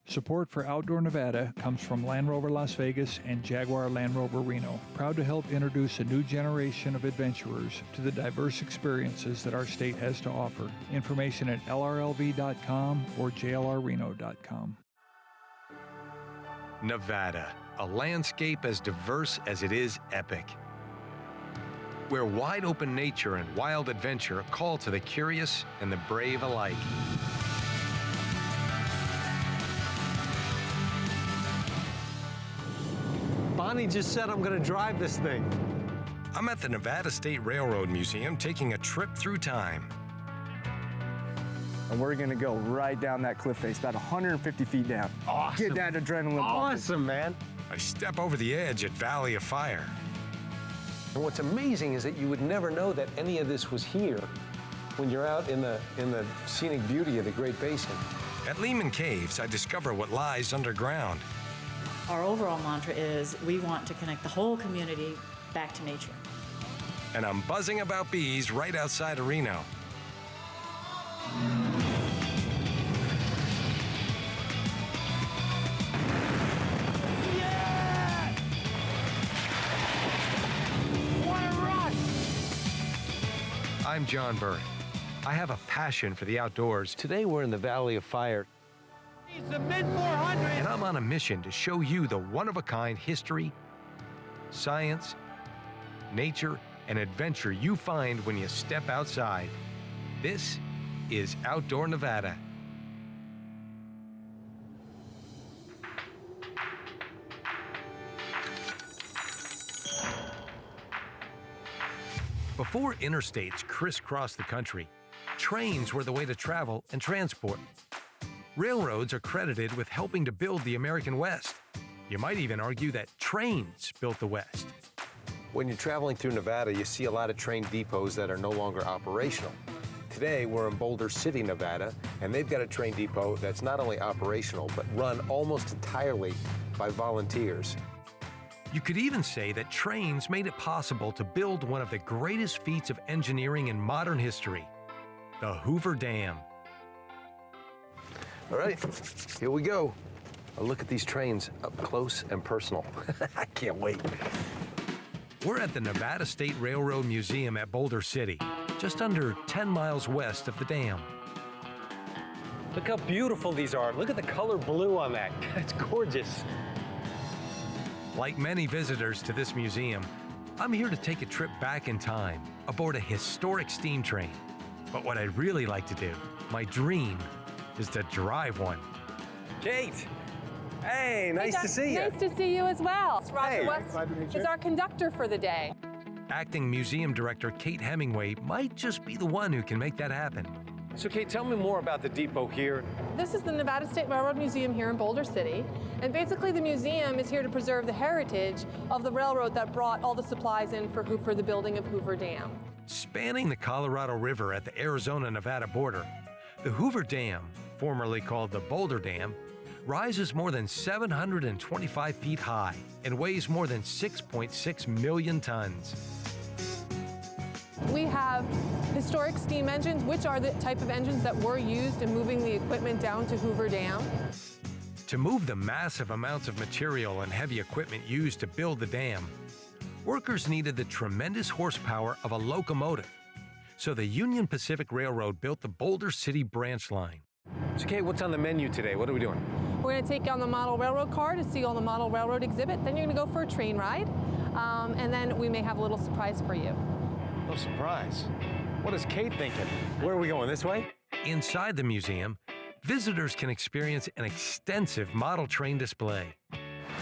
Support for Outdoor Nevada comes from Land Rover Las Vegas and Jaguar Land Rover Reno, proud to help introduce a new generation of adventurers to the diverse experiences that our state has to offer. Information at lrlv.com or jlrreno.com. Nevada, a landscape as diverse as it is epic, where wide open nature and wild adventure call to the curious and the brave alike. Bonnie just said I'm going to drive this thing. I'm at the Nevada State Railroad Museum taking a trip through time. And we're gonna go right down that cliff face, about 150 feet down. Awesome. Get that adrenaline pumping. Awesome, man. I step over the edge at Valley of Fire. And what's amazing is that you would never know that any of this was here when you're out in the scenic beauty of the Great Basin. At Lehman Caves, I discover what lies underground. Our overall mantra is we want to connect the whole community back to nature. And I'm buzzing about bees right outside of Reno. I'm John Burke. I have a passion for the outdoors. Today we're in the Valley of Fire. It's the mid-400s. And I'm on a mission to show you the one-of-a-kind history, science, nature, and adventure you find when you step outside. This is Outdoor Nevada. Before interstates crisscrossed the country, trains were the way to travel and transport. Railroads are credited with helping to build the American West. You might even argue that trains built the West. When you're traveling through Nevada, you see a lot of train depots that are no longer operational. Today, we're in Boulder City, Nevada, and they've got a train depot that's not only operational, but run almost entirely by volunteers. You could even say that trains made it possible to build one of the greatest feats of engineering in modern history, the Hoover Dam. All right, here we go. A look at these trains up close and personal. I can't wait. We're at the Nevada State Railroad Museum at Boulder City, just under 10 miles west of the dam. Look how beautiful these are. Look at the color blue on that. It's gorgeous. Like many visitors to this museum, I'm here to take a trip back in time aboard a historic steam train. But what I'd really like to do, my dream, is to drive one. Kate, hey, nice to see you. Nice to see you as well. It's Roger Hey. West is our conductor for the day. Acting Museum Director Kate Hemingway might just be the one who can make that happen. So Kate, tell me more about the depot here. This is the Nevada State Railroad Museum here in Boulder City. And basically the museum is here to preserve the heritage of the railroad that brought all the supplies in for the building of Hoover Dam. Spanning the Colorado River at the Arizona-Nevada border, the Hoover Dam, formerly called the Boulder Dam, rises more than 725 feet high and weighs more than 6.6 million tons. We have historic steam engines, which are the type of engines that were used in moving the equipment down to Hoover Dam. To move the massive amounts of material and heavy equipment used to build the dam, workers needed the tremendous horsepower of a locomotive. So the Union Pacific Railroad built the Boulder City branch line. So Kate, what's on the menu today? What are we doing? We're going to take you on the model railroad car to see all the model railroad exhibit. Then you're going to go for a train ride. And then we may have a little surprise for you. No surprise. What is Kate thinking? Where are we going, this way? Inside the museum, visitors can experience an extensive model train display.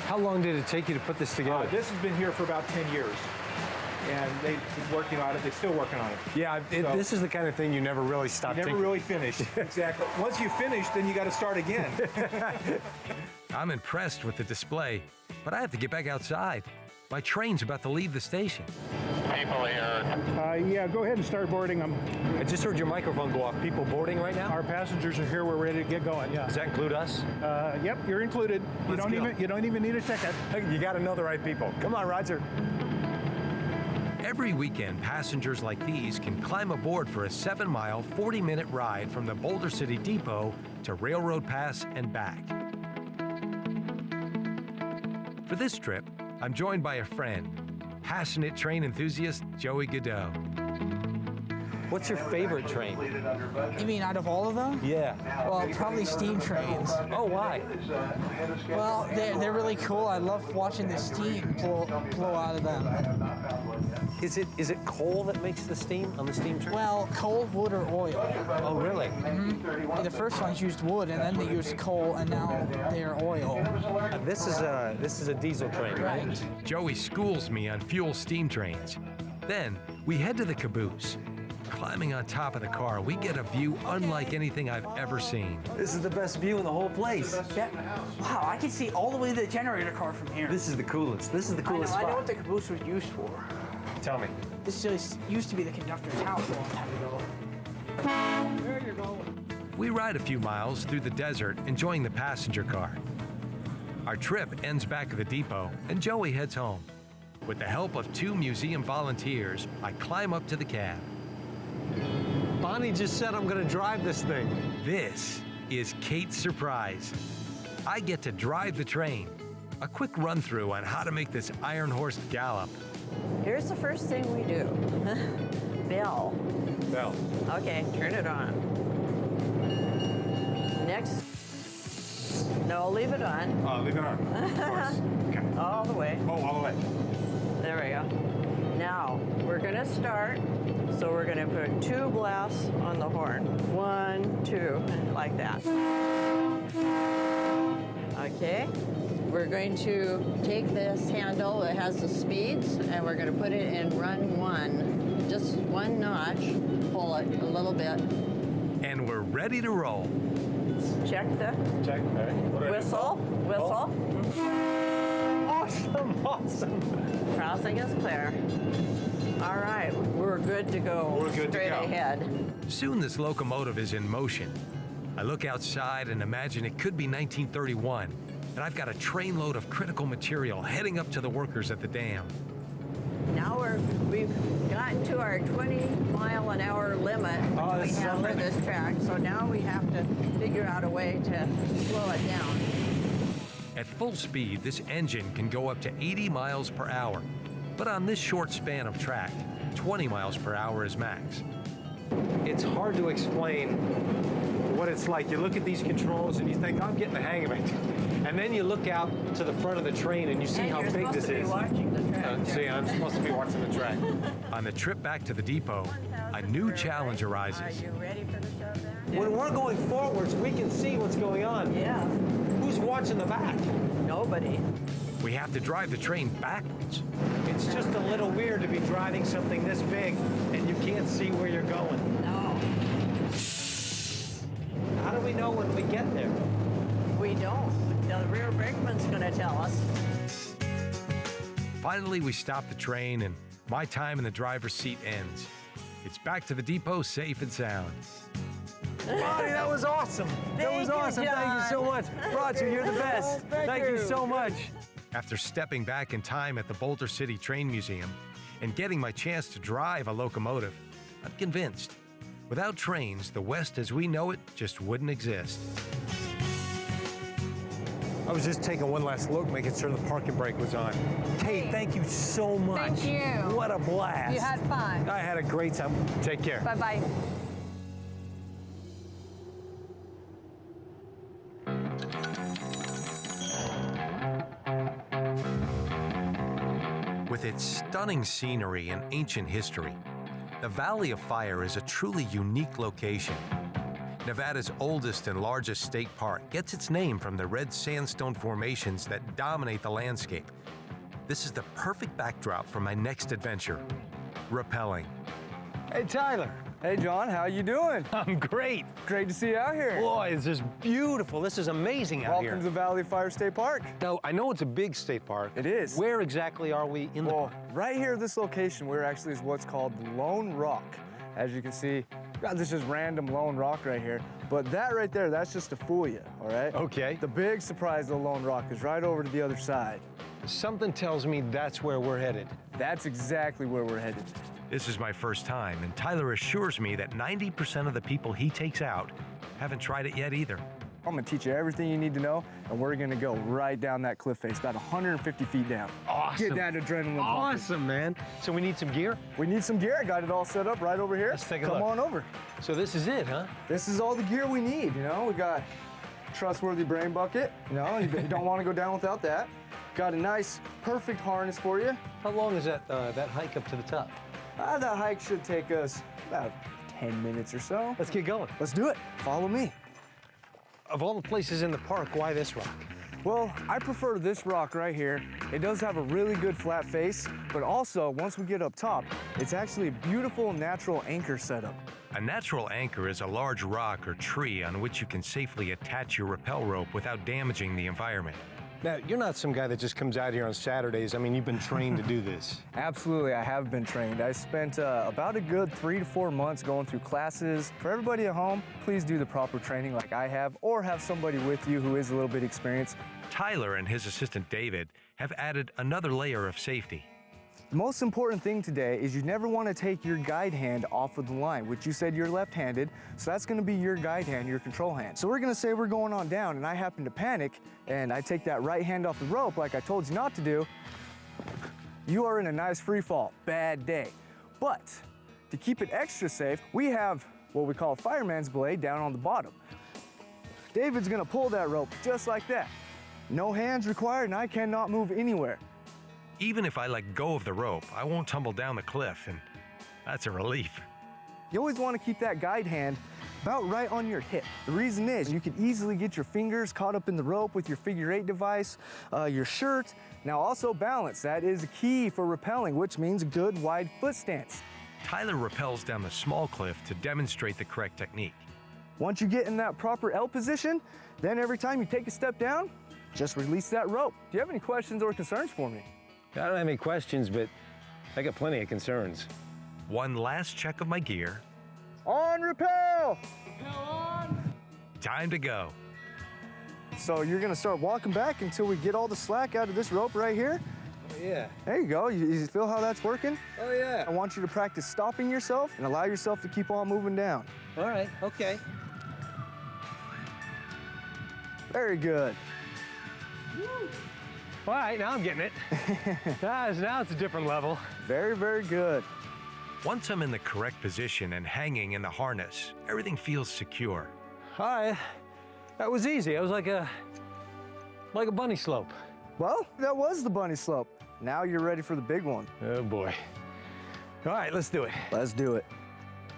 How long did it take you to put this together? This has been here for about 10 years. And they've been working on it. They're still working on it. Yeah, this is the kind of thing you never really stop Never really finished. Exactly. Once you finish, then you got to start again. I'm impressed with the display, but I have to get back outside. My train's about to leave the station. People here. Yeah, go ahead and start boarding them. I just heard your microphone go off. People boarding right now? Our passengers are here. We're ready to get going. Yeah. Does that include us? Yep, you're included. You Let's don't even need a ticket. You got to know the right people. Come on, Roger. Every weekend, passengers like these can climb aboard for a 7-mile, 40-minute ride from the Boulder City Depot to Railroad Pass and back. For this trip, I'm joined by a friend, passionate train enthusiast Joey Godot. What's your favorite train? You mean out of all of them? Yeah. Well, probably steam trains. Oh, why? Well, they're really cool. I love watching the steam blow out of them. Is it coal that makes the steam on the steam train? Well, coal, wood, or oil. Oh, really? The first ones used wood, and then they used coal, and now they're oil. This is a diesel train, Right. Joey schools me on fuel steam trains. Then we head to the caboose. Climbing on top of the car, we get a view unlike anything I've ever seen. This is the best view in the whole place. Yeah. Wow, I can see all the way to the generator car from here. This is the coolest. This is the coolest I know spot. what the caboose was used for. Tell me. This just used to be the conductor's house a long time ago. There you go. We ride a few miles through the desert, enjoying the passenger car. Our trip ends back at the depot, and Joey heads home. With the help of 2 museum volunteers, I climb up to the cab. Bonnie just said I'm going to drive this thing. This is Kate's surprise. I get to drive the train. A quick run through on how to make this iron horse gallop. Here's the first thing we do. Bell. Bell. Okay, turn it on. Next. No, leave it on. Oh, leave it on. Of course. Okay. All the way. Oh, all the way. There we go. Now, we're gonna start. So we're gonna put 2 blasts on the horn. 1, 2, like that. Okay. We're going to take this handle that has the speeds and we're going to put it in run 1. Just 1 notch. Pull it a little bit. And we're ready to roll. Check the Check. whistle. Whistle. Awesome, awesome. Crossing is clear. All right, we're good to go. We're good to straight go. ahead. Soon this locomotive is in motion. I look outside and imagine it could be 1931, and I've got a trainload of critical material heading up to the workers at the dam. Now we've gotten to our 20-mile-an-hour limit, which we have for this track. So now we have to figure out a way to slow it down. At full speed, this engine can go up to 80 miles per hour. But on this short span of track, 20 miles per hour is max. It's hard to explain what it's like. You look at these controls and you think, I'm getting the hang of it. And then you look out to the front of the train and you see how big this is. You're supposed to be watching the track. See, I'm supposed to be watching the track. On the trip back to the depot, a new challenge arises. Are you ready for the showdown? When we're going forwards, we can see what's going on. Yeah. Who's watching the back? Nobody. We have to drive the train backwards. It's just a little weird to be driving something this big and you can't see where you're going. No. How do we know when we get there? We don't. The rear brakeman's going to tell us. Finally, we stop the train and my time in the driver's seat ends. It's back to the depot safe and sound. Bonnie, that was awesome. That was awesome. Thank you so much. Roger, you're the best. Thank you so much. After stepping back in time at the Boulder City Train Museum and getting my chance to drive a locomotive, I'm convinced. Without trains, the West as we know it just wouldn't exist. I was just taking one last look, making sure the parking brake was on. Kate, thank you so much. Thank you. What a blast. You had fun. I had a great time. Take care. Bye-bye. With its stunning scenery and ancient history, the Valley of Fire is a truly unique location. Nevada's oldest and largest state park gets its name from the red sandstone formations that dominate the landscape. This is the perfect backdrop for my next adventure, rappelling. Hey, Tyler. Hey, John, how you doing? I'm great. Great to see you out here. Boy, this is beautiful. This is amazing out here. Welcome to the Valley of Fire State Park. Now, I know it's a big state park. It is. Where exactly are we in the Well, park? right here at this location, we're actually is what's called Lone Rock. As you can see, got this just random Lone Rock right here. But that right there, that's just to fool you, all right? Okay. The big surprise of the Lone Rock is right over to the other side. Something tells me that's where we're headed. That's exactly where we're headed. This is my first time, and Tyler assures me that 90% of the people he takes out haven't tried it yet either. I'm gonna teach you everything you need to know, and we're gonna go right down that cliff face, about 150 feet down. Awesome. Get that adrenaline pumping. Awesome, man. So we need some gear? We need some gear. I got it all set up right over here. Let's take a Come look. on over. So this is it, huh? This is all the gear we need, you know? We got trustworthy brain bucket, you know? You don't want to go down without that. Got a nice, perfect harness for you. How long is that hike up to the top? That hike should take us about 10 minutes or so. Let's get going. Let's do it. Follow me. Of all the places in the park, why this rock? Well, I prefer this rock right here. It does have a really good flat face, but also, once we get up top, it's actually a beautiful natural anchor setup. A natural anchor is a large rock or tree on which you can safely attach your rappel rope without damaging the environment. Now, you're not some guy that just comes out here on Saturdays. I mean, you've been trained to do this. Absolutely, I have been trained. I spent about a good 3 to 4 months going through classes. For everybody at home, please do the proper training like I have, or have somebody with you who is a little bit experienced. Tyler and his assistant David have added another layer of safety. The most important thing today is you never want to take your guide hand off of the line, which you said you're left-handed, so that's going to be your guide hand, your control hand. So we're going to say we're going on down, and I happen to panic, and I take that right hand off the rope like I told you not to do. You are in a nice free fall. Bad day. But to keep it extra safe, we have what we call a fireman's blade down on the bottom. David's going to pull that rope just like that. No hands required, and I cannot move anywhere. Even if I let go of the rope, I won't tumble down the cliff, and that's a relief. You always want to keep that guide hand about right on your hip. The reason is you can easily get your fingers caught up in the rope with your figure-8 device, your shirt. Now also balance, that is a key for rappelling, which means a good wide foot stance. Tyler rappels down the small cliff to demonstrate the correct technique. Once you get in that proper L position, then every time you take a step down, just release that rope. Do you have any questions or concerns for me? I don't have any questions, but I got plenty of concerns. One last check of my gear. On rappel! Rappel on! Time to go. So you're gonna start walking back until we get all the slack out of this rope right here. Oh, yeah. There you go. You feel how that's working? Oh, yeah. I want you to practice stopping yourself and allow yourself to keep on moving down. All right, okay. Very good. All right, now I'm getting it. Now it's a different level. Very, very good. Once I'm in the correct position and hanging in the harness, everything feels secure. All right, that was easy. It was like a bunny slope. Well, that was the bunny slope. Now you're ready for the big one. Oh, boy. All right, let's do it. Let's do it.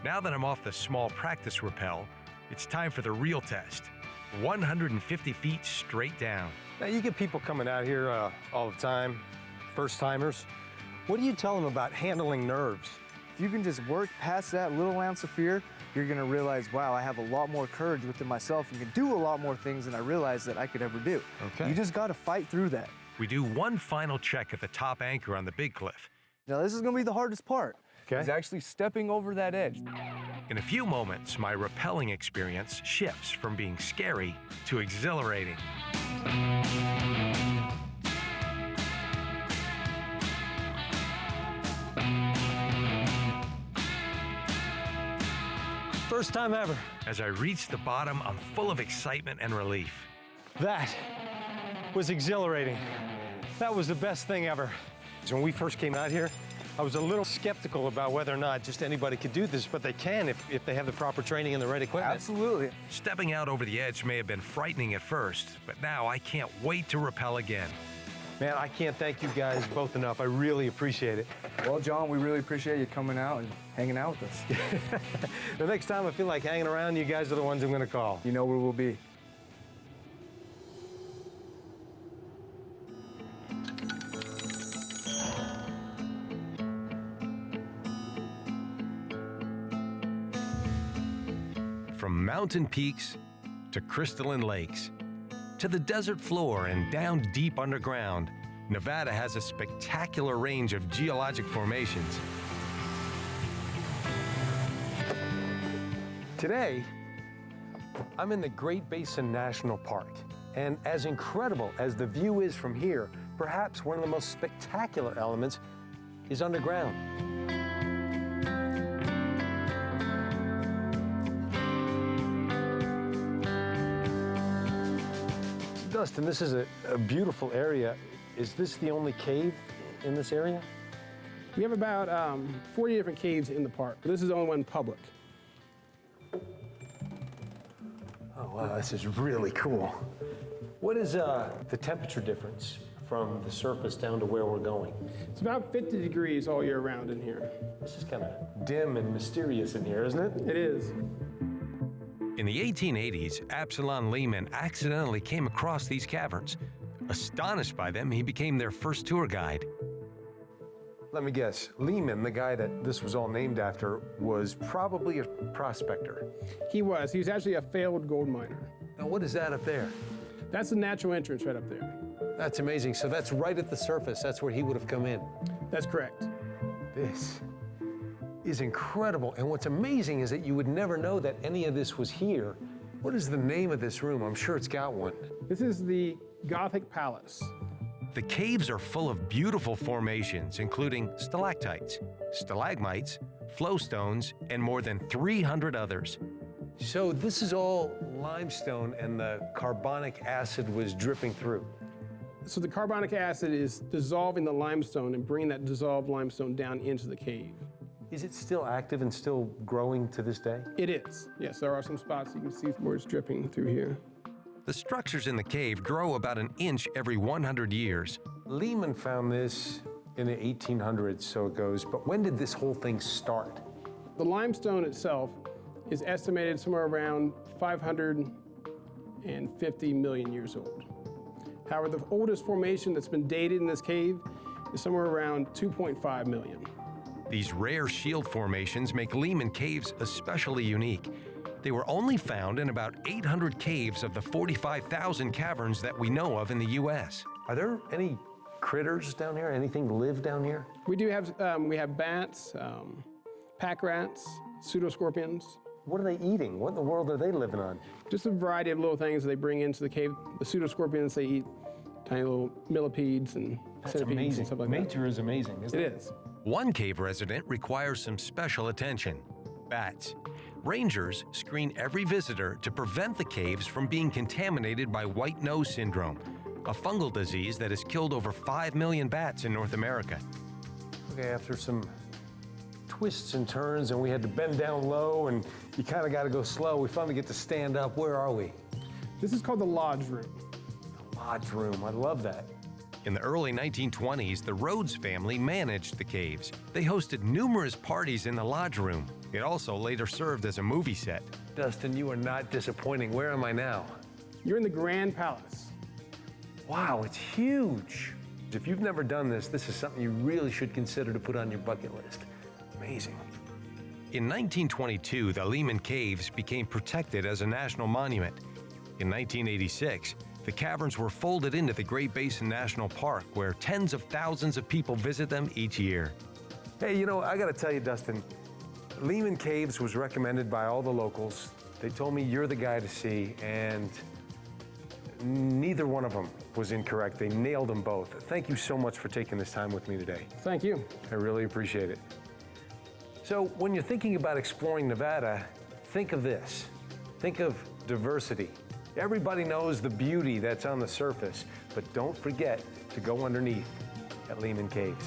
Now that I'm off the small practice rappel, it's time for the real test. 150 feet straight down. Now, you get people coming out here all the time, first-timers. What do you tell them about handling nerves? If you can just work past that little ounce of fear, you're gonna realize, wow, I have a lot more courage within myself and can do a lot more things than I realized that I could ever do. Okay. You just gotta fight through that. We do one final check at the top anchor on the big cliff. Now, this is gonna be the hardest part. Okay. Is actually stepping over that edge. In a few moments, my rappelling experience shifts from being scary to exhilarating. First time ever. As I reach the bottom, I'm full of excitement and relief. That was exhilarating. That was the best thing ever. When we first came out here, I was a little skeptical about whether or not just anybody could do this, but they can if they have the proper training and the right equipment. Absolutely. Stepping out over the edge may have been frightening at first, but now I can't wait to rappel again. Man, I can't thank you guys both enough. I really appreciate it. Well, John, we really appreciate you coming out and hanging out with us. The next time I feel like hanging around, you guys are the ones I'm gonna call. You know where we'll be. From mountain peaks to crystalline lakes, to the desert floor and down deep underground, Nevada has a spectacular range of geologic formations. Today, I'm in the Great Basin National Park, and as incredible as the view is from here, perhaps one of the most spectacular elements is underground. Dustin, this is a beautiful area. Is this the only cave in this area? We have about 40 different caves in the park, but this is the only one public. Oh, wow, this is really cool. What is the temperature difference from the surface down to where we're going? It's about 50 degrees all year round in here. This is kind of dim and mysterious in here, isn't it? It is. In the 1880s, Absalom Lehman accidentally came across these caverns. Astonished by them, he became their first tour guide. Let me guess, Lehman, the guy that this was all named after, was probably a prospector. He was. He was actually a failed gold miner. Now, what is that up there? That's the natural entrance right up there. That's amazing. So that's right at the surface. That's where he would have come in. That's correct. This is incredible. And what's amazing is that you would never know that any of this was here. What is the name of this room? I'm sure it's got one. This is the Gothic Palace. The caves are full of beautiful formations, including stalactites, stalagmites, flowstones, and more than 300 others. So this is all limestone and the carbonic acid was dripping through. So the carbonic acid is dissolving the limestone and bringing that dissolved limestone down into the cave. Is it still active and still growing to this day? It is. Yes, there are some spots you can see where it's dripping through here. The structures in the cave grow about an inch every 100 years. Lehman found this in the 1800s, so it goes, but when did this whole thing start? The limestone itself is estimated somewhere around 550 million years old. However, the oldest formation that's been dated in this cave is somewhere around 2.5 million. These rare shield formations make Lehman Caves especially unique. They were only found in about 800 caves of the 45,000 caverns that we know of in the U.S. Are there any critters down here? Anything live down here? We do have, we have bats, pack rats, pseudoscorpions. What are they eating? What in the world are they living on? Just a variety of little things that they bring into the cave. The pseudoscorpions, they eat tiny little millipedes and centipedes and stuff like that. Nature is amazing, isn't it? It is. One cave resident requires some special attention: bats. Rangers screen every visitor to prevent the caves from being contaminated by white nose syndrome, a fungal disease that has killed over 5 million bats in North America. Okay, after some twists and turns and we had to bend down low and you kind of got to go slow, we finally get to stand up. Where are we? This is called the Lodge Room. The Lodge Room, I love that. In the early 1920s, the Rhodes family managed the caves. They hosted numerous parties in the Lodge Room. It also later served as a movie set. Dustin, you are not disappointing. Where am I now? You're in the Grand Palace. Wow, it's huge. If you've never done this, this is something you really should consider to put on your bucket list. Amazing. In 1922, the Lehman Caves became protected as a national monument. In 1986, the caverns were folded into the Great Basin National Park, where tens of thousands of people visit them each year. Hey, you know, I gotta tell you, Dustin, Lehman Caves was recommended by all the locals. They told me you're the guy to see, and neither one of them was incorrect. They nailed them both. Thank you so much for taking this time with me today. Thank you. I really appreciate it. So when you're thinking about exploring Nevada, think of this. Think of diversity. Everybody knows the beauty that's on the surface, but don't forget to go underneath at Lehman Caves.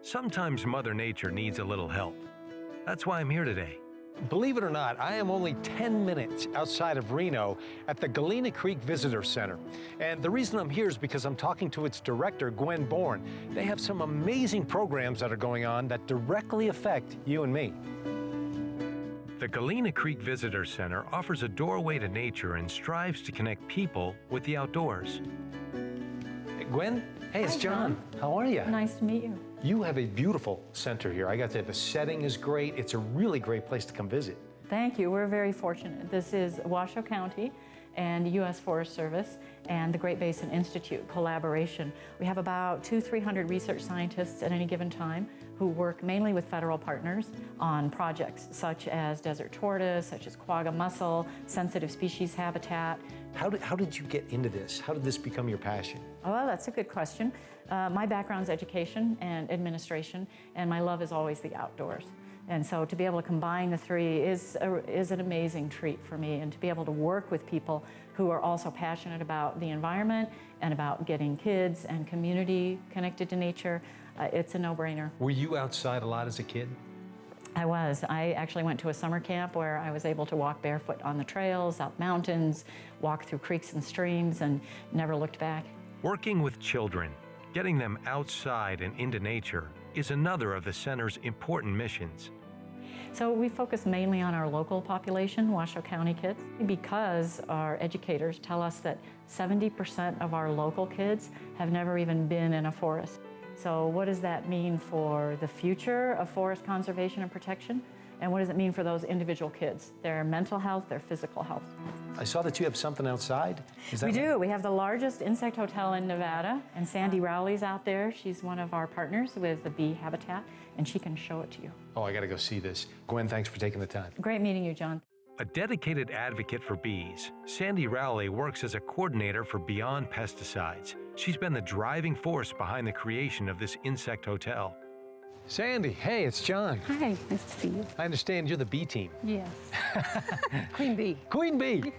Sometimes Mother Nature needs a little help. That's why I'm here today. Believe it or not, I am only 10 minutes outside of Reno at the Galena Creek Visitor Center. And the reason I'm here is because I'm talking to its director, Gwen Bourne. They have some amazing programs that are going on that directly affect you and me. The Galena Creek Visitor Center offers a doorway to nature and strives to connect people with the outdoors. Hey, Gwen, hey, it's John. How are you? Nice to meet you. You have a beautiful center here. I got to say, the setting is great. It's a really great place to come visit. Thank you. We're very fortunate. This is Washoe County and U.S. Forest Service and the Great Basin Institute collaboration. We have about 200-300 research scientists at any given time who work mainly with federal partners on projects such as desert tortoise, such as quagga mussel, sensitive species habitat, How did you get into this? How did this become your passion? Well, that's a good question. My background's education and administration, and my love is always the outdoors. And so to be able to combine the three is an amazing treat for me, and to be able to work with people who are also passionate about the environment and about getting kids and community connected to nature, it's a no-brainer. Were you outside a lot as a kid? I was. I actually went to a summer camp where I was able to walk barefoot on the trails, up mountains, walk through creeks and streams, and never looked back. Working with children, getting them outside and into nature, is another of the center's important missions. So we focus mainly on our local population, Washoe County kids, because our educators tell us that 70% of our local kids have never even been in a forest. So what does that mean for the future of forest conservation and protection? And what does it mean for those individual kids, their mental health, their physical health? I saw that you have something outside. Is that We do. We have the largest insect hotel in Nevada, and Sandy Rowley's out there. She's one of our partners with the bee habitat, and she can show it to you. Oh, I gotta go see this. Gwen, thanks for taking the time. Great meeting you, John. A dedicated advocate for bees, Sandy Rowley works as a coordinator for Beyond Pesticides. She's been the driving force behind the creation of this insect hotel. Sandy, hey, it's John. Hi, nice to see you. I understand you're the bee team. Yes. Queen bee. Queen bee.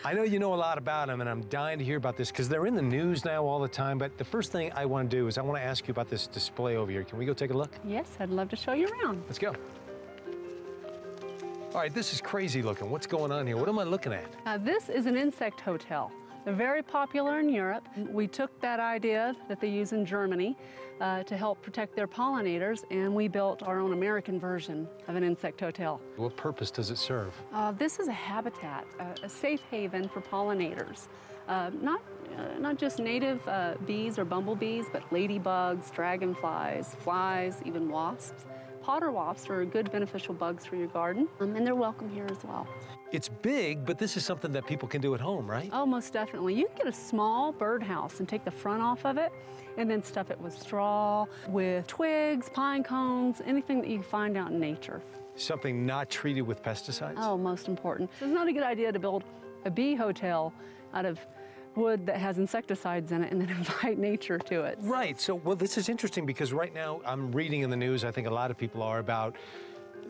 I know you know a lot about them, and I'm dying to hear about this because they're in the news now all the time. But the first thing I want to do is I want to ask you about this display over here. Can we go take a look? Yes, I'd love to show you around. Let's go. All right, this is crazy looking. What's going on here? What am I looking at? This is an insect hotel. They're very popular in Europe. We took that idea that they use in Germany to help protect their pollinators, and we built our own American version of an insect hotel. What purpose does it serve? This is a habitat, a safe haven for pollinators. Not just native bees or bumblebees, but ladybugs, dragonflies, flies, even wasps. Potter wasps are good beneficial bugs for your garden, and they're welcome here as well. It's big, but this is something that people can do at home, right? Oh, most definitely. You can get a small birdhouse and take the front off of it and then stuff it with straw, with twigs, pine cones, anything that you can find out in nature. Something not treated with pesticides? Oh, most important. So it's not a good idea to build a bee hotel out of wood that has insecticides in it and then invite nature to it. Right. So, well, this is interesting because right now I'm reading in the news, I think a lot of people are, about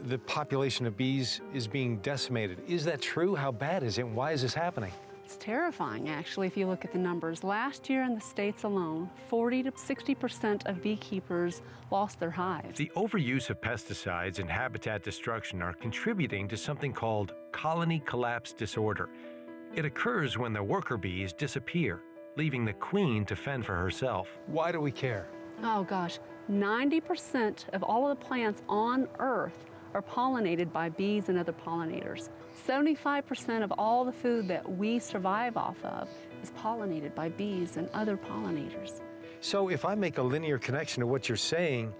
the population of bees is being decimated. Is that true? How bad is it? And why is this happening? It's terrifying, actually, if you look at the numbers. Last year in the States alone, 40 to 60% of beekeepers lost their hives. The overuse of pesticides and habitat destruction are contributing to something called colony collapse disorder. It occurs when the worker bees disappear, leaving the queen to fend for herself. Why do we care? Oh gosh, 90% of all of the plants on Earth are pollinated by bees and other pollinators. 75% of all the food that we survive off of is pollinated by bees and other pollinators. So if I make a linear connection to what you're saying,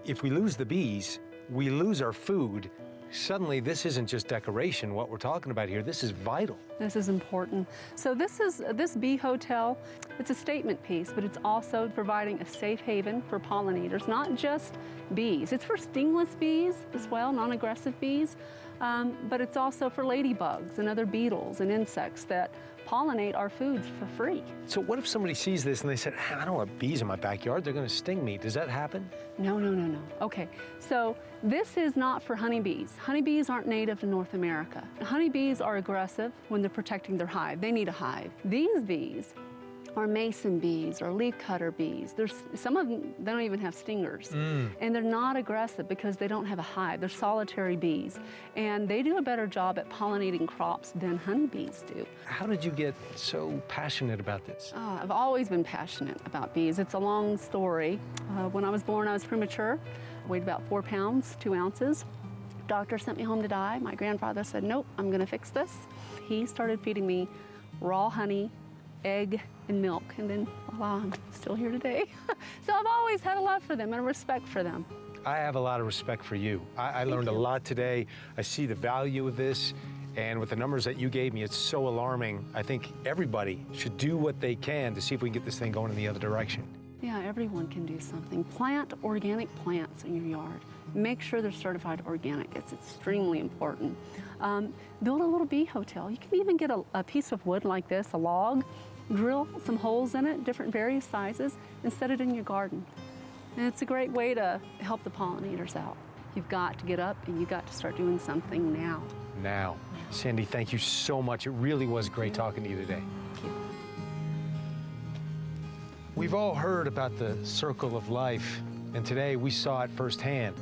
if we lose the bees, we lose our food. Suddenly, this isn't just decoration, what we're talking about here. This is vital. This is important. So this bee hotel, it's a statement piece, but it's also providing a safe haven for pollinators, not just bees. It's for stingless bees as well, non-aggressive bees, but it's also for ladybugs and other beetles and insects that pollinate our foods for free. So what if somebody sees this and they said, I don't want bees in my backyard, they're gonna sting me. Does that happen? No. Okay, so this is not for honeybees. Honeybees aren't native to North America. Honeybees are aggressive when they're protecting their hive. They need a hive. These bees are mason bees or leafcutter bees. Some of them, they don't even have stingers. And they're not aggressive because they don't have a hive. They're solitary bees. And they do a better job at pollinating crops than honeybees do. How did you get so passionate about this? I've always been passionate about bees. It's a long story. When I was born, I was premature. I weighed about 4 pounds, 2 ounces. Doctor sent me home to die. My grandfather said, nope, I'm gonna fix this. He started feeding me raw honey, egg, and milk, and then voila, I'm still here today. So I've always had a love for them and a respect for them. I have a lot of respect for you. I learned a lot today. I see the value of this, and with the numbers that you gave me, it's so alarming. I think everybody should do what they can to see if we can get this thing going in the other direction. Yeah, everyone can do something. Plant organic plants in your yard. Make sure they're certified organic. It's extremely important. Build a little bee hotel. You can even get a piece of wood like this, a log, drill some holes in it, different various sizes, and set it in your garden. And it's a great way to help the pollinators out. You've got to get up and you've got to start doing something now. Now. Sandy, thank you so much. It really was great talking to you today. Thank you. We've all heard about the circle of life, and today we saw it firsthand.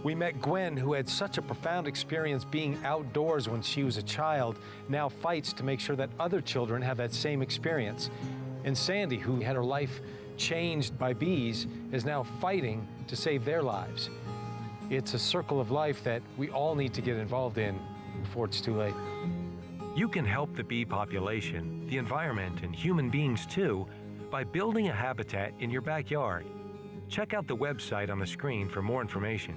We met Gwen, who had such a profound experience being outdoors when she was a child, now fights to make sure that other children have that same experience. And Sandy, who had her life changed by bees, is now fighting to save their lives. It's a circle of life that we all need to get involved in before it's too late. You can help the bee population, the environment, and human beings too, by building a habitat in your backyard. Check out the website on the screen for more information.